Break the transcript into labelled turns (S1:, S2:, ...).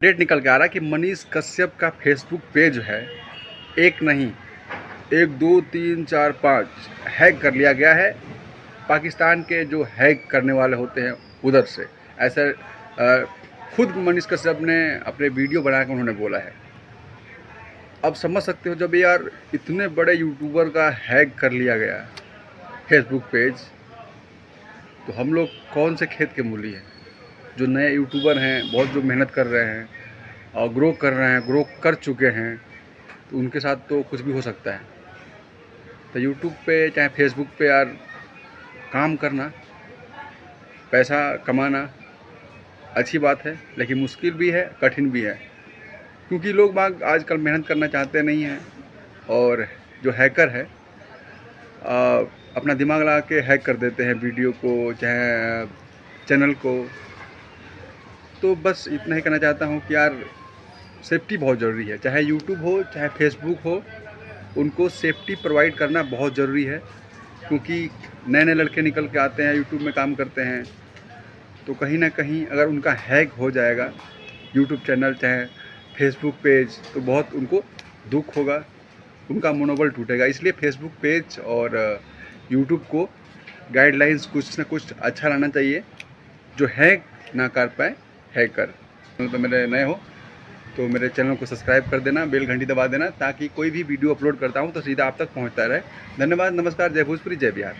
S1: Update निकल के आ रहा है कि मनीष कश्यप का फेसबुक पेज है, एक नहीं 1 2 3 4 5 हैक कर लिया गया है। पाकिस्तान के जो हैक करने वाले होते हैं उधर से ऐसा खुद मनीष कश्यप ने अपने वीडियो बनाकर उन्होंने बोला है। अब समझ सकते हो, जब यार इतने बड़े यूट्यूबर का हैक कर लिया गया फेसबुक पेज, तो हम लोग कौन से खेत के मूली हैं? जो नए यूट्यूबर हैं, बहुत जो मेहनत कर रहे हैं और ग्रो कर रहे हैं, ग्रो कर चुके हैं, तो उनके साथ तो कुछ भी हो सकता है। तो यूट्यूब पे चाहे फेसबुक पे यार काम करना, पैसा कमाना अच्छी बात है, लेकिन मुश्किल भी है, कठिन भी है, क्योंकि लोग बाग आजकल मेहनत करना चाहते नहीं हैं। और जो हैकर है अपना दिमाग लगा के हैक कर देते हैं वीडियो को, चाहे चैनल को। तो बस इतना ही कहना चाहता हूँ कि यार सेफ्टी बहुत ज़रूरी है, चाहे यूट्यूब हो चाहे फेसबुक हो, उनको सेफ्टी प्रोवाइड करना बहुत ज़रूरी है। क्योंकि नए नए लड़के निकल के आते हैं, यूट्यूब में काम करते हैं, तो कहीं ना कहीं अगर उनका हैक हो जाएगा यूट्यूब चैनल चाहे फेसबुक पेज, तो बहुत उनको दुख होगा, उनका मनोबल टूटेगा। इसलिए फेसबुक पेज और यूट्यूब को गाइडलाइंस कुछ ना कुछ अच्छा लाना चाहिए, जो हैक ना कर पाए हैकर। तो मेरे नए हो तो मेरे चैनल को सब्सक्राइब कर देना, बेल घंटी दबा देना, ताकि कोई भी वीडियो अपलोड करता हूँ तो सीधा आप तक पहुँचता रहे। धन्यवाद, नमस्कार, जय भोजपुरी, जय बिहार।